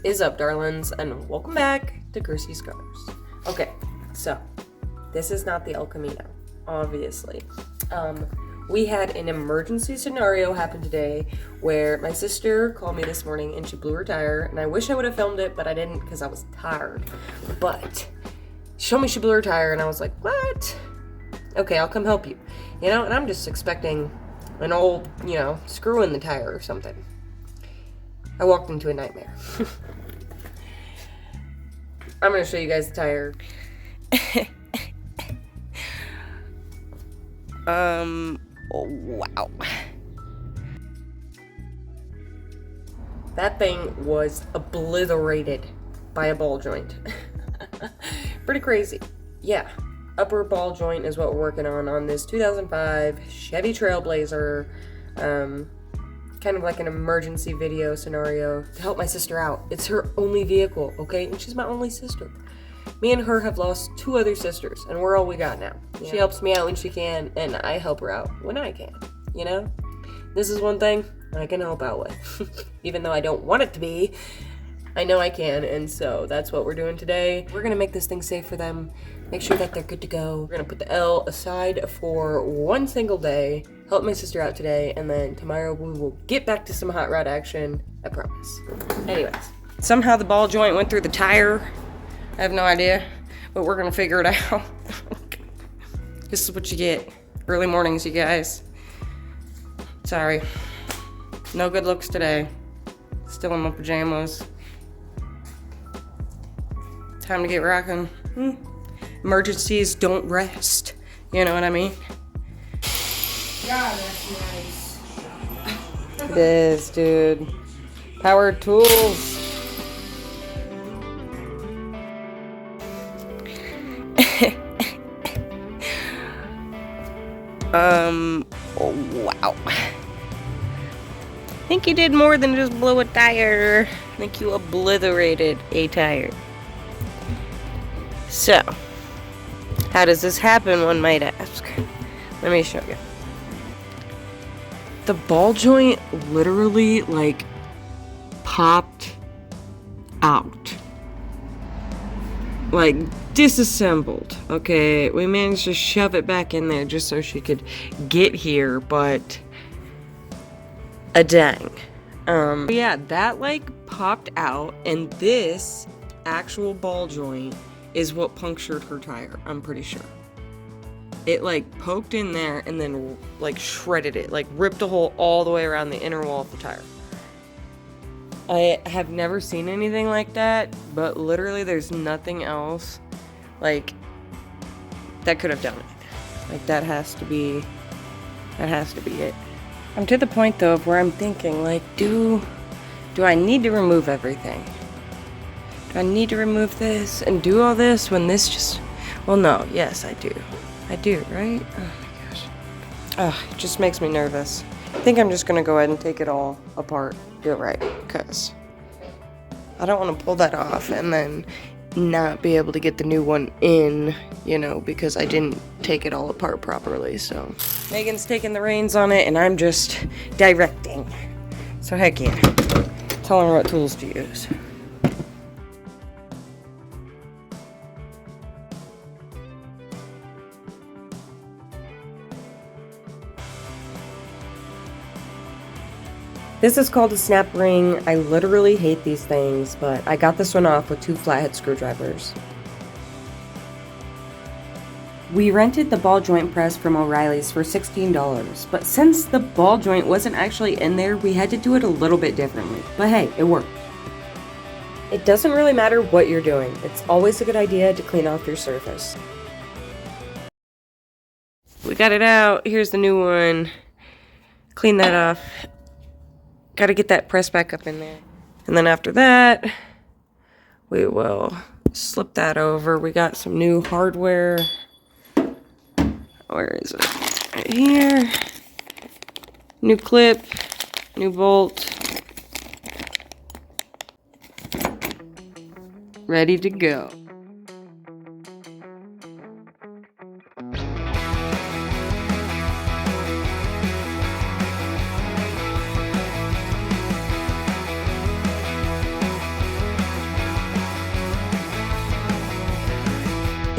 is up, darlings, and welcome back to Kirsties'Karz. Okay, so this is not the elcamino, obviously. We had an emergency scenario happen today where my sister called me this morning and she blew her tire, and I wish I would have filmed it, but I didn't because I was tired. But she told me she blew her tire, and I was like, what? Okay, I'll come help you. You know, and I'm just expecting an old, screw in the tire or something. I walked into a nightmare. I'm going to show you guys the tire. Wow. That thing was obliterated by a ball joint. Pretty crazy. Yeah, upper ball joint is what we're working on this 2005 Chevy Trailblazer. Kind of like an emergency video scenario to help my sister out. It's her only vehicle, okay? And she's my only sister. Me and her have lost 2 other sisters, and we're all we got now. Yeah. She helps me out when she can, and I help her out when I can, you know? This is one thing I can help out with. Even though I don't want it to be, I know I can, and so that's what we're doing today. We're gonna make this thing safe for them, make sure that they're good to go. We're gonna put the L aside for one single day, help my sister out today, and then tomorrow we will get back to some hot rod action, I promise. Anyways, somehow the ball joint went through the tire. I have no idea, but we're gonna figure it out. This is what you get. Early mornings, you guys. Sorry. No good looks today. Still in my pajamas. Time to get rocking. Emergencies don't rest. You know what I mean? God, that's nice. It is, dude. Power tools. Oh, wow. I think you did more than just blow a tire. I think you obliterated a tire. So, how does this happen, one might ask? Let me show you. The ball joint literally, popped out. Disassembled. Okay, we managed to shove it back in there just so she could get here, but a dang. Yeah, that popped out, and this actual ball joint is what punctured her tire, I'm pretty sure. It poked in there and then shredded it, ripped a hole all the way around the inner wall of the tire. I have never seen anything like that, but literally there's nothing else that could have done it. That has to be it. I'm to the point though of where I'm thinking do I need to remove everything? Do I need to remove this and do all this when this just, well, no, yes, I do. I do, right? Oh my gosh. Oh, it just makes me nervous. I think I'm just gonna go ahead and take it all apart, do it right, because I don't want to pull that off and then not be able to get the new one in, because I didn't take it all apart properly. So Megan's taking the reins on it and I'm just directing. So heck yeah, telling her what tools to use. This is called a snap ring. I literally hate these things, but I got this one off with 2 flathead screwdrivers. We rented the ball joint press from Orielys for $16, but since the ball joint wasn't actually in there, we had to do it a little bit differently. But hey, it worked. It doesn't really matter what you're doing. It's always a good idea to clean off your surface. We got it out. Here's the new one. Clean that off. Gotta get that press back up in there. And then after that, we will slip that over. We got some new hardware. Where is it? Right here. New clip, new bolt. Ready to go.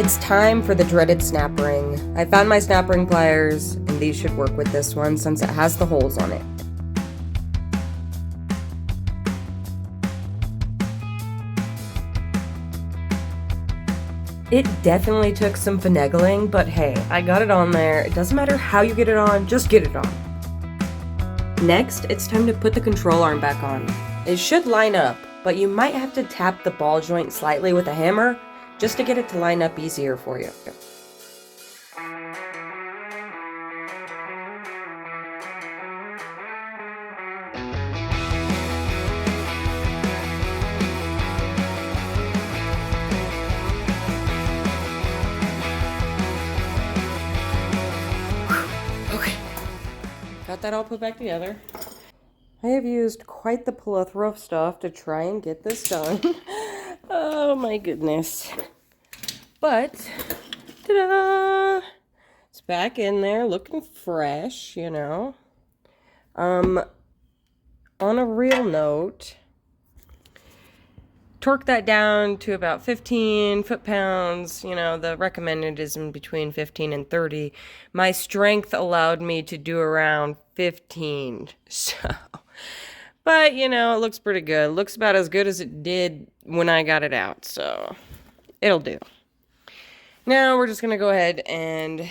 It's time for the dreaded snap ring. I found my snap ring pliers, and these should work with this one since it has the holes on it. It definitely took some finagling, but hey, I got it on there. It doesn't matter how you get it on, just get it on. Next, it's time to put the control arm back on. It should line up, but you might have to tap the ball joint slightly with a hammer just to get it to line up easier for you. Okay, got that all put back together. I have used quite the plethora of stuff to try and get this done. Oh my goodness. But, ta-da! It's back in there looking fresh, you know. On a real note, torque that down to about 15 foot-pounds. You know, the recommended is in between 15 and 30. My strength allowed me to do around 15, so... But, you know, it looks pretty good. It looks about as good as it did when I got it out, so it'll do. Now we're just going to go ahead and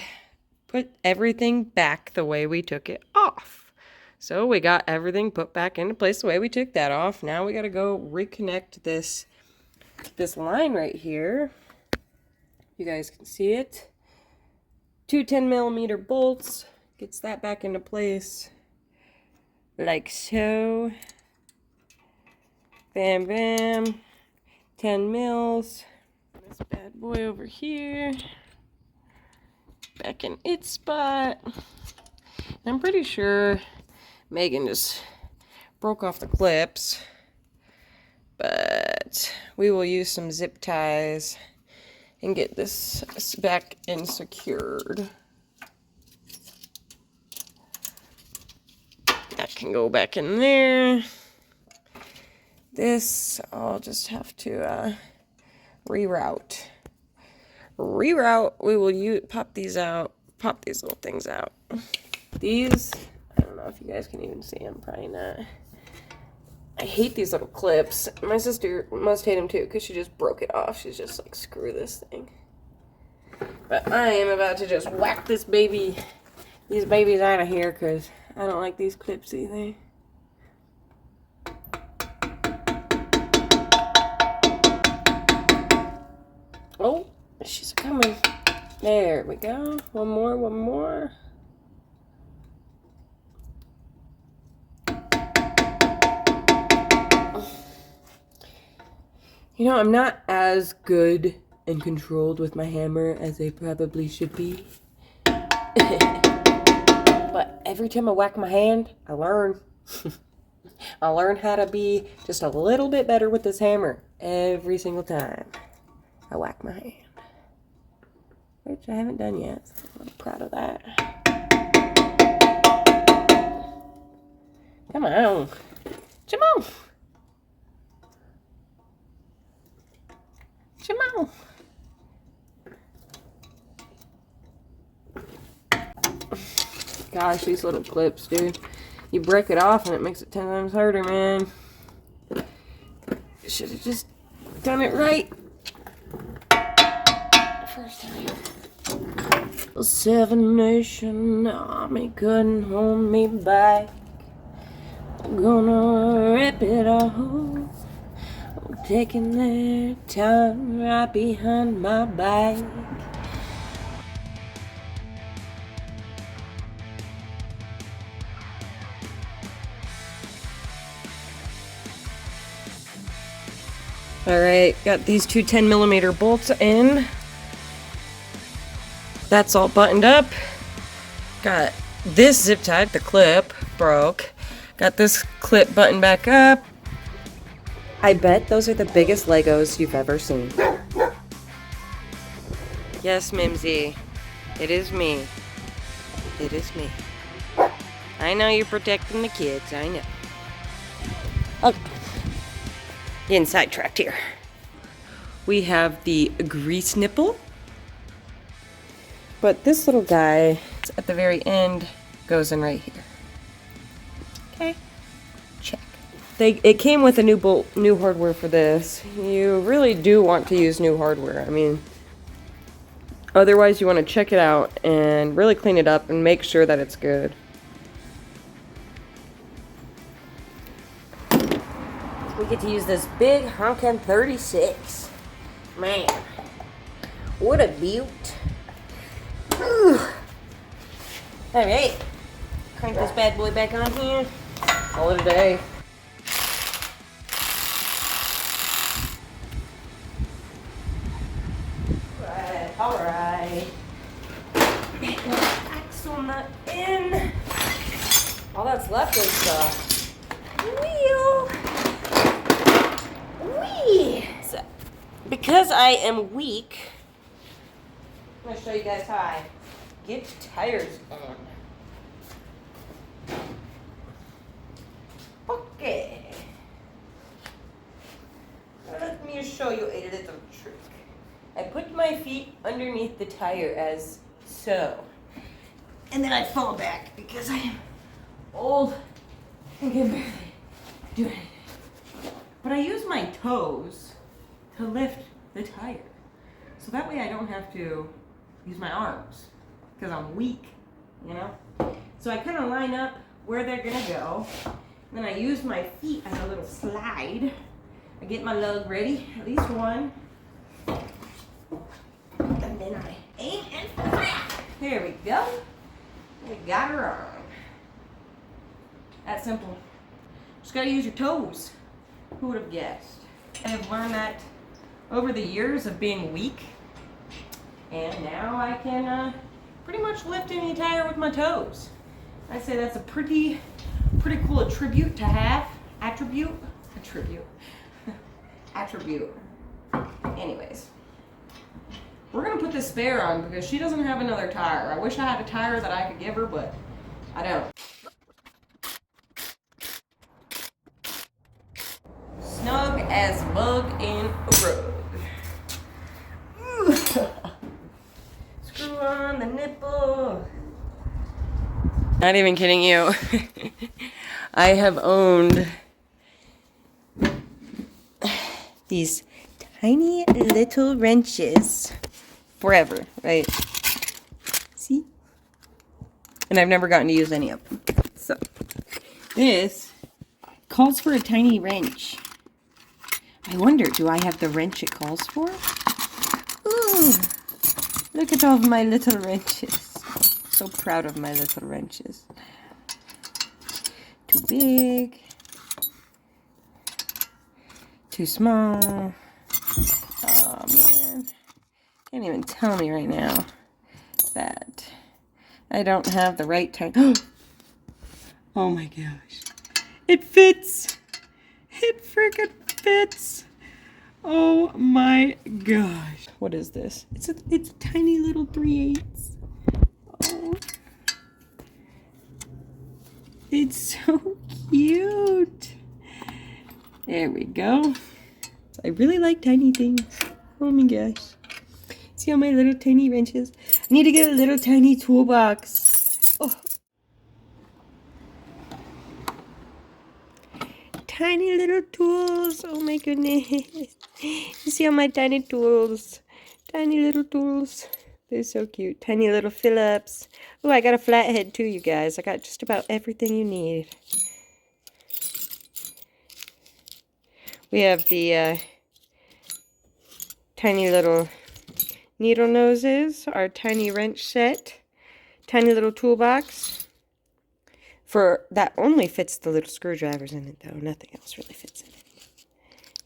put everything back the way we took it off. So we got everything put back into place the way we took that off. Now we got to go reconnect this line right here. You guys can see it. Two 10mm bolts. Gets that back into place. Like so. Bam, bam. 10 mils. This bad boy over here. Back in its spot. I'm pretty sure Megan just broke off the clips. But we will use some zip ties and get this back in secured. That can go back in there. This, I'll just have to reroute. We will pop these out, pop these little things out. These, I don't know if you guys can even see them, probably not. I hate these little clips. My sister must hate them too, because she just broke it off. She's just like, screw this thing. But I am about to just whack these babies out of here, because I don't like these clips either. Oh, she's coming. There we go. One more. You know, I'm not as good and controlled with my hammer as I probably should be. But every time I whack my hand, I learn. I learn how to be just a little bit better with this hammer every single time I whack my hand. Which I haven't done yet, so I'm a little proud of that. Come on. Come on. Come on. Gosh, these little clips, dude. You break it off and it makes it 10 times harder, man. Should have just done it right first time. 7 Nation Army couldn't hold me back. I'm gonna rip it off. I'm taking their time right behind my back. Alright, got these two 10mm bolts in. That's all buttoned up. Got this zip tied, the clip broke. Got this clip buttoned back up. I bet those are the biggest Legos you've ever seen. Yes, Mimsy. It is me. It is me. I know you're protecting the kids, I know. Okay. Getting sidetracked here. We have the grease nipple But this little guy at the very end goes in right here. Okay, check. It came with a new hardware for this. You really do want to use new hardware. I mean, otherwise you want to check it out and really clean it up and make sure that it's good. We get to use this big honkin' 36. Man, what a beaut. Alright, crank this bad boy back on here. Call it a day. Alright. Axle nut in. All that's left is the wheel. So, because I am weak, I'm going to show you guys how I get tires on. Okay. Let me show you a little trick. I put my feet underneath the tire as so. And then I fall back because I am old and can barely do anything. But I use my toes to lift the tire. So that way I don't have to use my arms because I'm weak, you know? So I kind of line up where they're gonna go. Then I use my feet as a little slide. I get my lug ready, at least one. And then I aim and whack. There we go. We got her on. That's simple. Just gotta use your toes. Who would have guessed? I have learned that over the years of being weak. And now I can pretty much lift any tire with my toes. I'd say that's a pretty cool attribute to have. Attribute. Anyways, we're gonna put this spare on because she doesn't have another tire. I wish I had a tire that I could give her, but I don't. Snug as bug in a rug. Screw on the nipple. Not even kidding you. I have owned these tiny little wrenches forever, right? See? And I've never gotten to use any of them. So, this calls for a tiny wrench. I wonder, do I have the wrench it calls for? Ooh, look at all of my little wrenches. So proud of my little wrenches. Too big. Too small. Oh man. Can't even tell me right now that I don't have the right time. Oh my gosh. It fits. It freaking fits. Oh my gosh. What is this? It's a tiny little 3/8. Oh. It's so cute. There we go. I really like tiny things. Oh my gosh. See all my little tiny wrenches? I need to get a little tiny toolbox. Oh. Tiny little tools. Oh my goodness. You see all my tiny tools. Tiny little tools. They're so cute. Tiny little Phillips. Oh, I got a flathead too, you guys. I got just about everything you need. We have the tiny little needle noses, our tiny wrench set, tiny little toolbox. For that only fits the little screwdrivers in it, though. Nothing else really fits in it.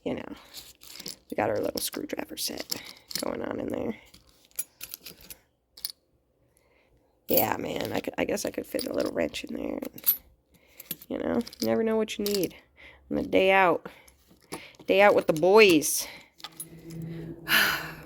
You know, we got our little screwdriver set going on in there. Yeah, man, I guess I could fit a little wrench in there. And, you know, you never know what you need on the day out. Day out with the boys.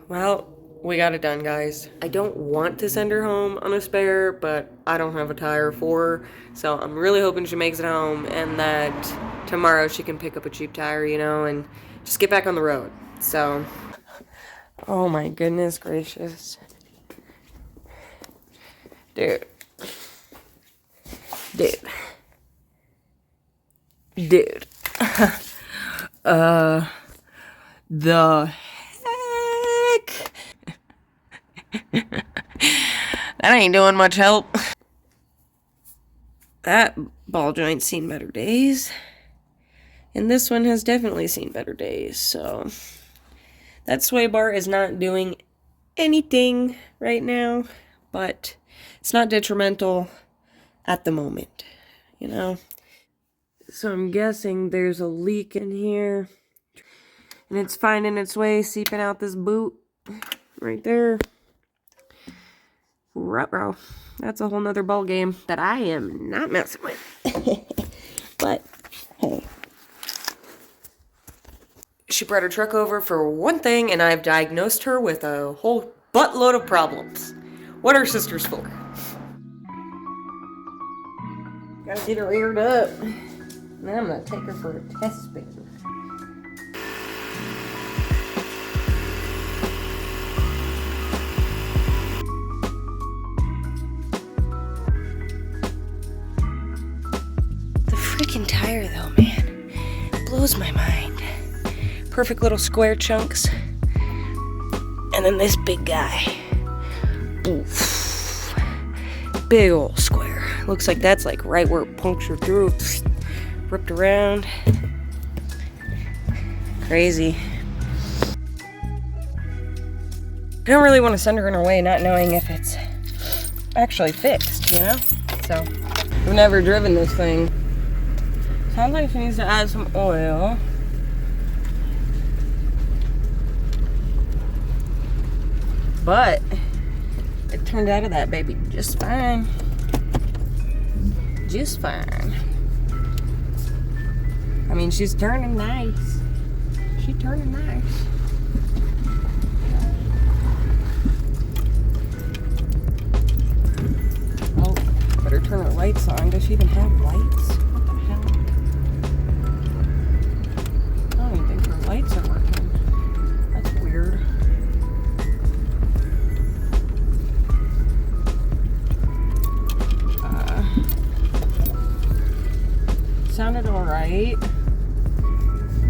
Well, we got it done, guys. I don't want to send her home on a spare, but I don't have a tire for her. So I'm really hoping she makes it home and that tomorrow she can pick up a cheap tire, you know, and just get back on the road. So, oh my goodness gracious. Dude. Dude. Dude. The heck? That ain't doing much help. That ball joint's seen better days. And this one has definitely seen better days, so that sway bar is not doing anything right now, but it's not detrimental at the moment, you know? So I'm guessing there's a leak in here, and it's finding its way, seeping out this boot right there. Ruh-roh. That's a whole nother ball game that I am not messing with. But, hey. She brought her truck over for one thing, and I've diagnosed her with a whole buttload of problems. What are sisters for? Gotta get her eared up. Now I'm gonna take her for a test spin. The freaking tire though, man. It blows my mind. Perfect little square chunks. And then this big guy. Oof. Big old square. Looks like that's like right where it punctured through. Ripped around. Crazy. I don't really want to send her on her way not knowing if it's actually fixed, you know? So, I've never driven this thing. Sounds like she needs to add some oil. But it turned out of that baby just fine. Just fine. I mean, she's turning nice. She's turning nice. Oh, better turn her lights on. Does she even have lights? What the hell? I don't even think her lights are working. That's weird. Sounded alright.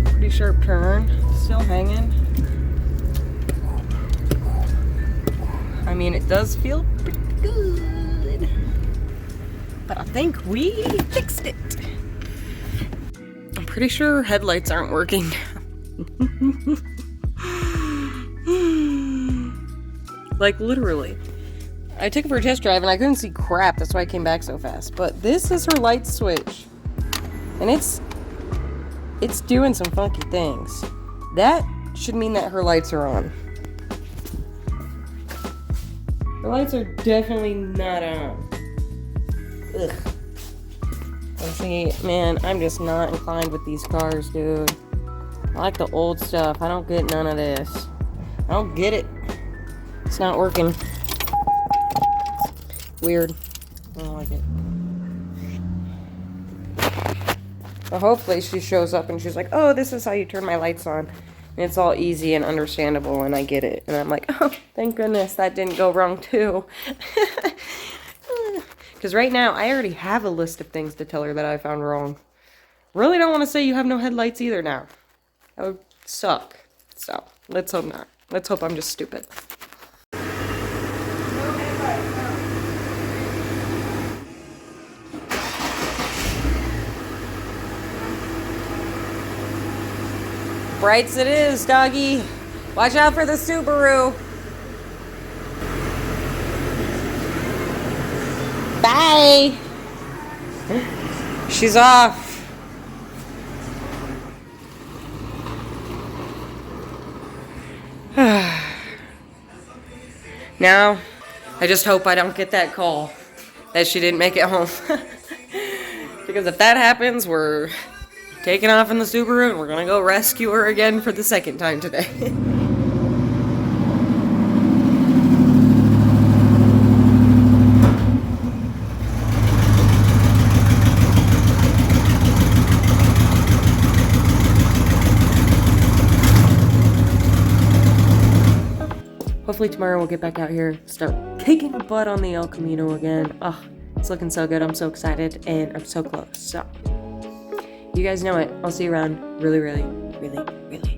Pretty sharp turn. Still hanging. I mean, it does feel pretty good. But I think we fixed it. I'm pretty sure her headlights aren't working now. Like, literally. I took her for a test drive and I couldn't see crap. That's why I came back so fast. But this is her light switch. And it's doing some funky things. That should mean that her lights are on. Her lights are definitely not on. Ugh. And see, man, I'm just not inclined with these cars, dude. I like the old stuff. I don't get none of this. I don't get it. It's not working. Weird. I don't like it. But hopefully she shows up and she's like, oh, this is how you turn my lights on. And it's all easy and understandable and I get it. And I'm like, oh, thank goodness that didn't go wrong too. Because right now I already have a list of things to tell her that I found wrong. Really don't want to say you have no headlights either now. That would suck. So let's hope not. Let's hope I'm just stupid. Brights it is, doggy. Watch out for the Subaru. Bye. She's off. Now, I just hope I don't get that call that she didn't make it home. Because if that happens, we're taking off in the Subaru and we're gonna go rescue her again for the second time today. hopefully tomorrow we'll get back out here, start kicking butt on the El Camino again. Oh, it's looking so good. I'm so excited, and I'm so close. So, you guys know it. I'll see you around really, really, really, really